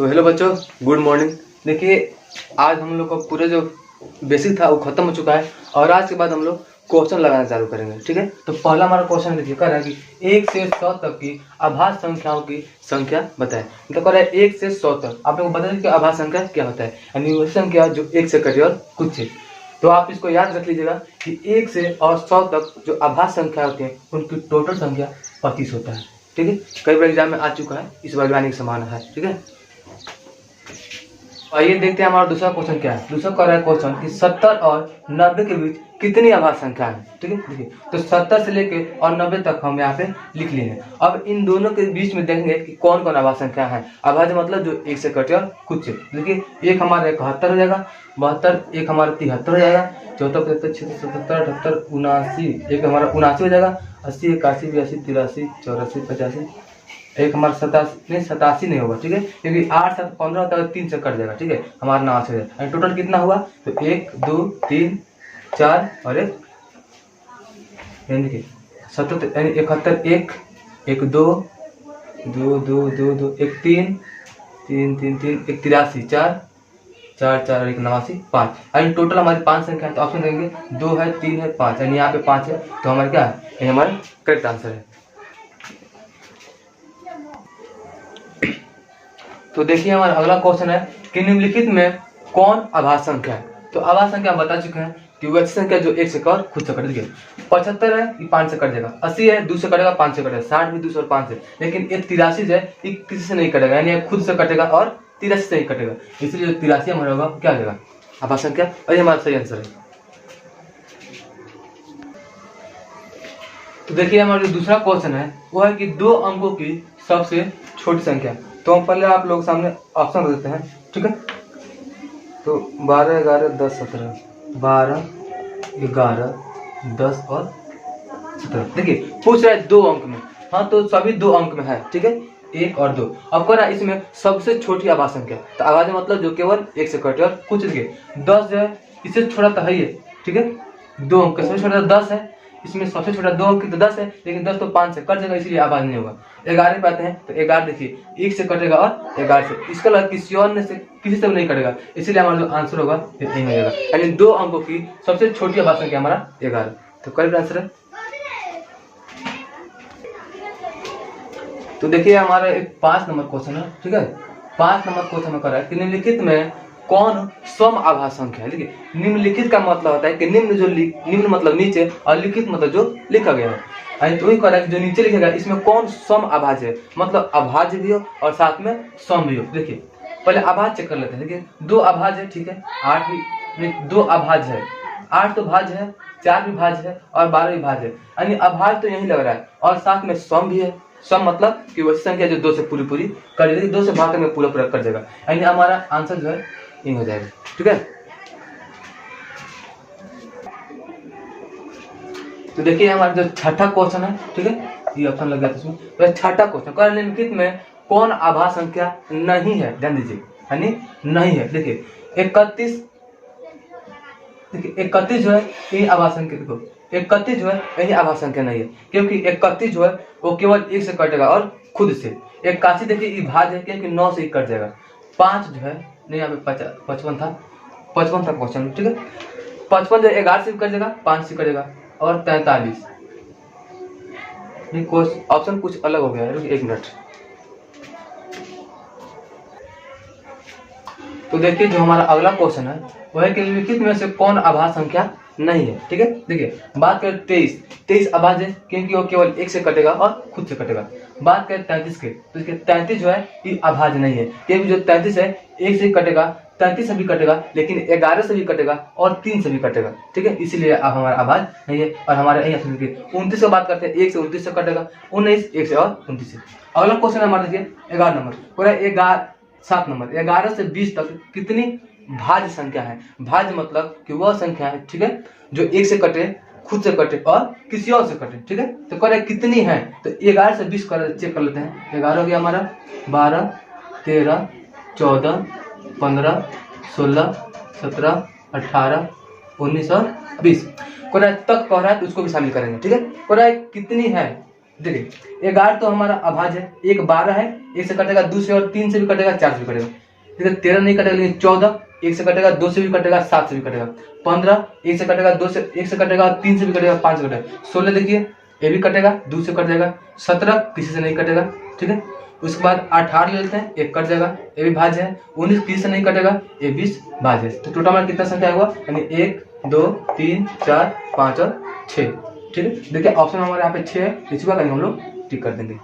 तो हेलो बच्चों, good morning. देखिए, आज हम लोग का पूरा जो बेसिक था वो खत्म हो चुका है और आज के बाद हम लोग क्वेश्चन लगाना चालू करेंगे। ठीक है, तो पहला हमारा क्वेश्चन देखिए कर रहा है कि 1 से 100 तक की अभाज्य संख्याओं की संख्या बताएं। मतलब कर रहा है 1 से 100 तक। आप लोग को बता दें कि अभाज्य संख्या क्या होता है, यानी वही संख्या जो 1 से कटे और कुछ से। तो आप इसको याद रख लीजिएगा कि 1 से और 100 तक जो अभाज्य संख्या होती है उनकी टोटल संख्या 25 होता है। ठीक है, कई बार एग्जाम में आ चुका है, इस बार भी आने की संभावना है। ठीक है, आइए देखते हैं हमारा दूसरा क्वेश्चन क्या है। दूसरा कह रहा है क्वेश्चन कि 70 और 90 के बीच कितनी अभाज्य संख्या है। ठीक है, देखिए तो 70 से लेके और 90 तक हम यहाँ पे लिख लिए हैं। अब इन दोनों के बीच में देखेंगे कि कौन कौन अभाज्य संख्या है। अभाज्य मतलब जो 1 से कटे और कुछ से। देखिए, एक हमारा 71 हो जाएगा, 72, एक हमारा 73 हो जाएगा, 14, 75, 76, 77, 78, 79, एक हमारा 79 हो जाएगा, 80, 81, 82, 83, 84, 85, एक हमारा 87 नहीं होगा। ठीक है, क्योंकि 8, 7, 15 होता है, 3 से कट जाएगा। ठीक है, हमारा 9 से जाएगा। टोटल कितना हुआ तो 1, 2, 3, 4 और 1, यानी 77, यानी 71, 1, 1, 2, 2, 2, 2, 2, 1, 3, 3, 3, 3, 1, 83, 4, 4, 4, 1, 89, 5। यानी टोटल हमारी 5 संख्या है। तो ऑप्शन देंगे 2 है, 3 है, 5, यानी यहाँ पे 5 है। तो हमारा क्या है, ये हमारा करेक्ट आंसर है। तो देखिए, हमारा अगला क्वेश्चन है कि निम्नलिखित में कौन अभाज्य संख्या है। तो अभाज्य संख्या बता चुके हैं कि वो ऐसी संख्या जो 1 से कट खुद से कट। देखिए 75 है, ये 5 से कट जाएगा, 80 है 2 से कटेगा, 5 से कटेगा, 60 भी 2 से और 5 से। लेकिन ये 83 है, ये किसी से नहीं कटेगा, यानी खुद से कटेगा और 83 से ही कटेगा। इसलिए जो 83 हमारा होगा क्या होगा, अभाज्य संख्या। और ये हमारा सही आंसर है। तो देखिए, हमारा जो दूसरा क्वेश्चन है वो है कि 2 अंकों की सबसे छोटी संख्या। तो हम पहले आप लोग सामने ऑप्शन देते हैं। ठीक है, तो 12, 11, 10, 17, 12, 11, 10 और 17। देखिए पूछ रहा है 2 अंक में। हाँ, तो सभी 2 अंक में है। ठीक है, 1 और 2। अब कह रहा है इसमें सबसे छोटी अभाज्य संख्या। तो अभाज्य मतलब जो केवल 1 से कटे और कुछ। देखिए 10 जो है इससे छोटा तो है ही है। ठीक है, 2 अंक सबसे छोटा 10 है, इसमें सबसे छोटा 2 अंक तो 10 है, लेकिन 10 तो 5 से कट जाएगा, इसलिए अभाज्य नहीं होगा। 11 पे आते हैं तो 11 देखिए 1 से कटेगा और 11 से, इसका मतलब किसी और से किसी से नहीं कटेगा, इसलिए हमारा जो आंसर होगा ये नहीं हो जाएगा। यानी 2 अंकों की सबसे छोटी अभाज्य संख्या हमारा 11। तो करेक्ट आंसर है। तो देखिए, हमारा एक 5 नंबर क्वेश्चन है। ठीक है, 5 नंबर क्वेश्चन में कर रहा है कि निम्नलिखित में कौन सम अभाज्य संख्या है। देखिए निम्नलिखित का मतलब होता है कि निम्न जो निम्न मतलब नीचे और लिखित मतलब जो लिखा गया है। तो वही कह रहा है कि जो नीचे लिखा गया इसमें कौन सम अभाज्य है, मतलब अभाज्य भी हो और साथ में सम भी हो। देखिए पहले अभाज्य चेक कर लेते हैं। देखिए 2 अभाज्य है, ठीक है, 8 भी 2 अभाज्य है, 8 तो भाज्य है, 4 भी भाज्य है और 12 भी भाज्य है, यानी अभाज्य तो यही लग रहा है। और साथ में सम भी है। सम मतलब कि वही संख्या जो 2 से पूरी कर जाएगी, 2 से भाग में पूरा कर जाएगा, यानी हमारा आंसर जो है ये हो जाएगा। ठीक है, तो देखिए हमारा जो छठा क्वेश्चन है। ठीक है, ये ऑप्शन लग गया इसमें। तो छठा क्वेश्चन निम्नलिखित में कौन अभाज्य संख्या नहीं है। ध्यान दीजिए, यानी नहीं है। देखिए 31, देखिए 31 जो है ये अभाज्य संख्या। देखो 31 जो है यही अभाज्य संख्या नहीं है, क्योंकि 31 जो है वो केवल 1 से कटेगा और खुद से। 81 देखिए ये भाज्य है, क्योंकि 9 से ही कट जाएगा। 5 जो है नहीं, यहाँ पे 55 था, 55 था क्वेश्चन। ठीक है, 55 जो 11 से कट जाएगा, 5 से कटेगा और 43। ऑप्शन कुछ अलग हो गया है, 1 मिनट। तो देखिए जो हमारा अगला क्वेश्चन है वह है कि निम्नलिखित में से कौन अभाज्य संख्या नहीं है। ठीक है, देखिए बात करें 23 अभाज्य है, क्योंकि वो केवल 1 से कटेगा और खुद से कटेगा। बात करें 33 के, तो इसके 33 जो है ये अभाज्य नहीं है, क्योंकि जो 33 है 1 से कटेगा, 33 से भी कटेगा, लेकिन 11 से भी कटेगा और 3 से भी कटेगा। ठीक है, इसीलिए अब हमारा अभाज्य नहीं है। और हमारे यही ऑप्शन देखिए 29 की बात करते हैं, 1 से 29 से कटेगा, 19, 1 से और 29 से। अगला क्वेश्चन हमारा देखिए 11 नंबर, पूरा 7 नंबर, 11 से 20 तक कितनी भाज्य संख्या है। भाज्य मतलब कि वह संख्या है, ठीक है, जो 1 से कटे, खुद से कटे और किसी और से कटे। ठीक है, तो कह रहे कितनी है, तो 11 से 20 चेक कर लेते हैं। 11 हो गया हमारा, 12, 13, 14, 15, 16, 17, 18, 19 और 20 को तक कह रहा है, तो उसको भी शामिल करेंगे। ठीक है, कह रहा है कितनी है, देखिए 11 तो हमारा अभाज्य है, एक 12 है, एक से कटेगा 2 से और 3 से भी कटेगा, 4 से भी कटेगा। देखिए 13 नहीं कटेगा, लेकिन 14 एक से कटेगा, 2 से भी कटेगा, 7 से भी कटेगा। 15 एक से कटेगा, 2 से एक से कटेगा, 3 से भी कटेगा, 5 से कटेगा। 16 देखिए ये भी कटेगा, 2 से कट जाएगा। 17 किसी से नहीं कटेगा, ठीक है। उसके बाद 18 ले लेते हैं, एक कट जाएगा, ये भी भाज्य है। 19 किसी से नहीं कटेगा, ये 20 भाज्य है। तो टोटल हमारा कितना संख्या हुआ, यानी 1 2 3 4 5 और 6, ठीक है। देखिए ऑप्शन हमारे यहाँ पे 6 है, इसी बार हम लोग टिक कर देंगे।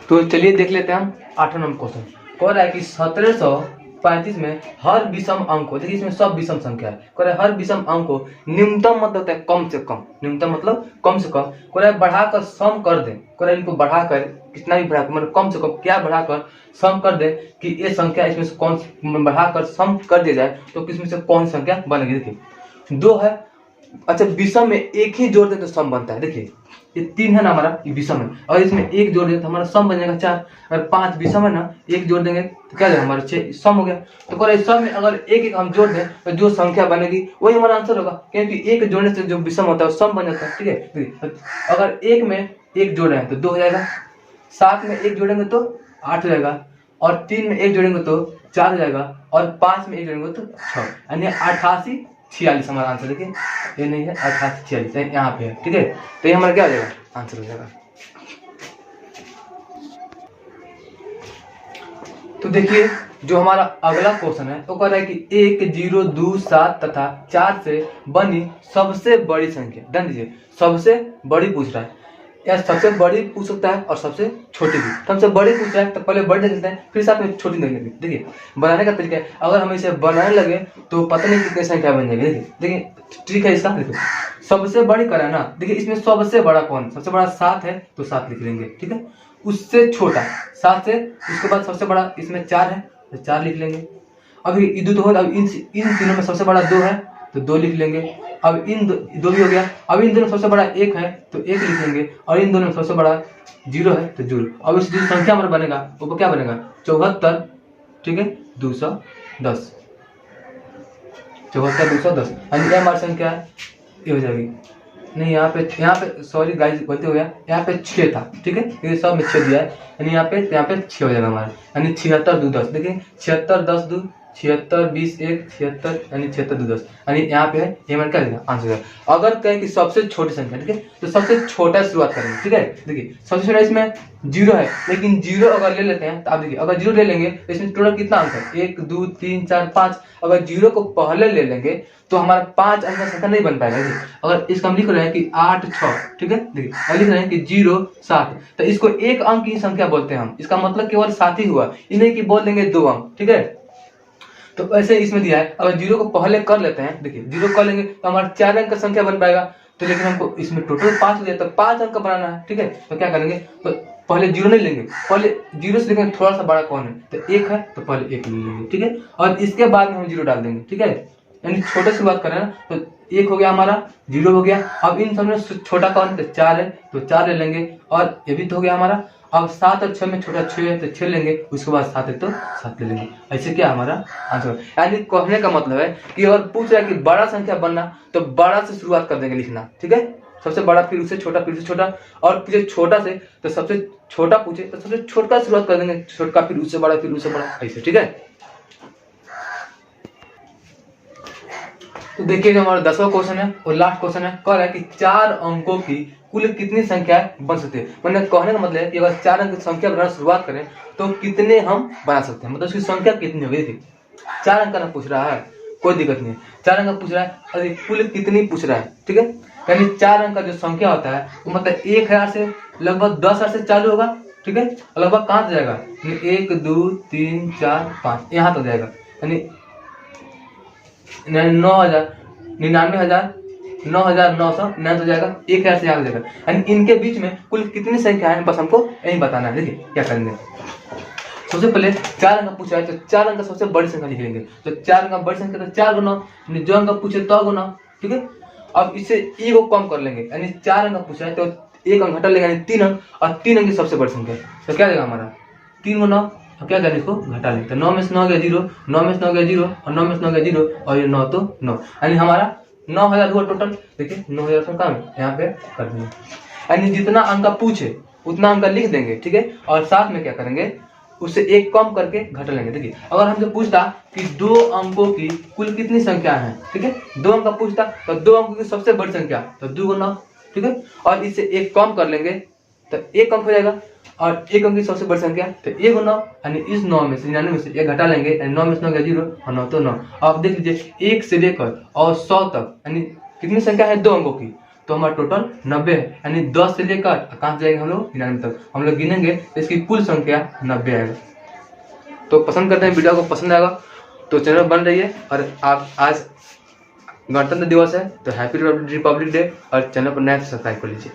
तो चलिए देख लेते हैं हम 8वां नंबर क्वेश्चन। कह रहा है कि 1735 में हर विषम अंक को, देखिए इसमें सब विषम संख्या है, कह रहा है हर विषम अंक को न्यूनतम मतलब होता है कम से कम, न्यूनतम मतलब कम से कम, कह रहा है बढ़ाकर सम कर दे। कह रहा है इनको बढ़ाकर, कितना भी बढ़ाकर मतलब कम से कम क्या बढ़ाकर सम कर दे कि ये संख्या इसमें से कौन बढ़ाकर सम कर दिया जाए तो किसमें से कौन संख्या बनेगी। देखिए 2 है, अच्छा विषम में एक ही जोड़ दे तो सम बनता है। देखिए ये 3 है ना हमारा, ये विषम है, और इसमें एक जोड़ दें तो हमारा सम बन जाएगा 4। अगर 5 विषम है ना, एक जोड़ देंगे तो क्या जाएगा हमारा 6, सम हो गया। तो कह सम में अगर एक एक हम जोड़ दें तो जो संख्या बनेगी वही हमारा आंसर होगा, क्योंकि एक जोड़ने से जो विषम होता है वो सम बन जाता है, ठीक है। अगर एक में एक जोड़ रहे हैं तो 2 हो जाएगा, 7 में एक जोड़ेंगे तो 8 हो जाएगा, और 3 में एक जोड़ेंगे तो 4 हो जाएगा, और 5 में एक जोड़ेंगे तो 6, यानी 88 46 हमारा आंसर। देखिए ये नहीं है, 88 46 यहाँ पे है, ठीक है। तो ये हमारा क्या हो जाएगा, आंसर हो जाएगा। तो देखिए जो हमारा अगला क्वेश्चन है वो कह रहा है कि 1 0 2 7 तथा 4 से बनी सबसे बड़ी संख्या, ध्यान दीजिए सबसे बड़ी पूछ रहा है, या सबसे बड़ी पूछ सकता है और सबसे छोटी भी। तो हमसे बड़ी पूछ रहा है तो पहले बड़ी देख लेते हैं, फिर साथ में छोटी देख लेते हैं। देखिए बनाने का तरीका है, अगर हम इसे बनाने लगे तो पता नहीं कितनी संख्या बन जाएगी। देखिए ट्रिक है इसका, देखिए सबसे बड़ी करा ना, देखिए इसमें सबसे बड़ा कौन, सबसे बड़ा 7 है तो 7 लिख लेंगे, ठीक है। उससे छोटा 7 से, उसके बाद सबसे बड़ा इसमें 4 है तो 4 लिख लेंगे। अभी ये दो, अब इन तीनों में सबसे बड़ा 2 है तो 2 लिख लेंगे। अब इन दो भी हो गया, अब इन दोनों सबसे बड़ा 1 है तो 1 लिख लेंगे, और इन दोनों सबसे बड़ा 0 है तो 0। अब इस जो संख्या हमारा बनेगा वो क्या बनेगा 74, ठीक है 210, 74 210, यानी ये हमारी संख्या ये हो जाएगी। नहीं यहाँ पे सॉरी गाइस गलती हो गया, यहाँ पे 6 था, ठीक है, ये सब में 6 दिया है, यानी यहाँ पे 6 हो जाएगा हमारा, यानी 76 2 10। देखिए 76 10 2 76 20 1 76, यानी 76 2 10, यानी यहाँ पे है, ये हमारा क्या देगा आंसर है। अगर कहें कि सबसे छोटी संख्या, ठीक है, तो सबसे छोटा शुरुआत करेंगे, ठीक है। देखिए सबसे छोटा इसमें 0 है, लेकिन 0 अगर ले लेते हैं तो आप देखिए अगर 0 ले लेंगे तो इसमें टोटल कितना अंक है 1 2 3 4 5। अगर 0 को पहले ले लेंगे तो हमारा 5 अंक का संख्या नहीं बन पाएगा। अगर इसका हम लिख रहे हैं कि 8 6, ठीक है, देखिए और लिख रहे हैं कि 0 7, तो इसको एक अंक की संख्या बोलते हैं हम, इसका मतलब केवल 7 ही हुआ, ये नहीं कि बोल देंगे 2 अंक, ठीक है। तो ऐसे इसमें दिया है, अगर 0 को पहले कर लेते हैं, देखिए 0 कर लेंगे तो हमारा 4 अंक का संख्या बन पाएगा। तो लेकिन हमको इसमें टोटल 5 हो जाए तो 5 अंक का बनाना है, ठीक है। तो क्या करेंगे, तो पहले 0 नहीं लेंगे, पहले 0 से देखेंगे थोड़ा सा बड़ा कौन है तो 1 है, तो पहले 1 ले लेंगे, ठीक है, और इसके बाद में हम 0 डाल देंगे, ठीक है। यानी छोटे से बात करें ना तो 1 हो गया हमारा, 0 हो गया। अब इन सब में छोटा कौन है तो 4 है, तो 4 ले लेंगे, और ये भी तो हो गया हमारा। अब 7 और 6 में छोटा 6 है तो 6 लेंगे, उसके बाद 7 है तो 7 ले लेंगे। ऐसे क्या हमारा आंसर, यानी कहने का मतलब है कि अगर पूछ रहा है कि बड़ा संख्या बनना तो बड़ा से शुरुआत कर देंगे लिखना, ठीक है, सबसे बड़ा फिर उससे छोटा फिर उससे छोटा, और फिर छोटा से तो सबसे छोटा पूछे तो सबसे छोटा शुरुआत कर देंगे, छोटा फिर उससे बड़ा फिर उससे बड़ा, ऐसे, ठीक है। तो देखिए जो हमारा 10वां क्वेश्चन है और लास्ट क्वेश्चन है, कह रहा है कि 4 अंकों की कुल कितनी संख्या बन सकती है। मतलब कहने का मतलब है कि अगर 4 अंक की संख्या बनाना शुरुआत करें तो कितने हम बना सकते हैं, मतलब उसकी संख्या कितनी होगी। देखिए 4 अंक का ना पूछ रहा है, कोई दिक्कत नहीं है, 4 अंक का पूछ रहा है और कुल कितनी पूछ रहा है, ठीक है। यानी 4 अंक का जो संख्या होता है वो मतलब 1000 से लगभग 10,000 से चालू होगा, ठीक है, लगभग कहाँ जाएगा 1 2 3 4 5 यहाँ तक जाएगा, यानी 9,000 99,000 9,900 9 हो जाएगा, 1,000 से आगे जाएगा, यानी इनके बीच में कुल कितनी संख्या है बस हमको यही बताना है। देखिए क्या करेंगे, सबसे पहले 4 अंक पूछा है तो 4 अंक सबसे बड़ी संख्या लिख लेंगे, तो 4 अंक बड़ी संख्या तो 4 गुना, जो अंक पूछे तो गुना, ठीक है। अब इससे e को कम कर लेंगे, यानी 4 अंक पूछा है तो 1 अंक घटा लेंगे, यानी 3 अंक, और 3 अंक की सबसे बड़ी संख्या तो क्या देगा हमारा 3 गुना, अब क्या करें इसको घटा लेंगे, 9 में से 9 गया 0, 9 में से 9 गया 0, और 9 में से 9 गया 0, और ये 9 तो 9, यानी हमारा 9000 हुआ टोटल। देखिए 9000 का काम यहाँ पे कर देंगे, यानी जितना अंक पूछे उतना अंक लिख देंगे, ठीक है। और साथ में क्या करेंगे, उससे एक कम करके घटा लेंगे। देखिए अगर हमसे पूछता कि 2 अंकों की कुल कितनी संख्या है, ठीक है, 2 अंक का पूछता तो 2 अंकों की सबसे बड़ी संख्या तो 2 गुना, ठीक है, और इससे एक कम कर लेंगे तो 1 अंक हो जाएगा, और 1 अंक की सबसे बड़ी संख्या तो 1 गुना, यानी इस 9 में से 99 में से 1 घटा लेंगे, यानी 9 में से 9 गया 0 और 9 तो 9। अब देख लीजिए 1 से लेकर और 100 तक यानी कितनी संख्या है 2 अंकों की, तो हमारा टोटल 90 है, यानी 10 से लेकर कहाँ जाएंगे हम लोग 99 तक, हम लोग गिनेंगे तो इसकी कुल संख्या 90 आएगा। तो पसंद करते हैं, वीडियो को पसंद आएगा तो चैनल बन रही है। और आप आज गणतंत्र दिवस है तो हैप्पी रिपब्लिक डे, और चैनल को नया सब्सक्राइब कर लीजिए।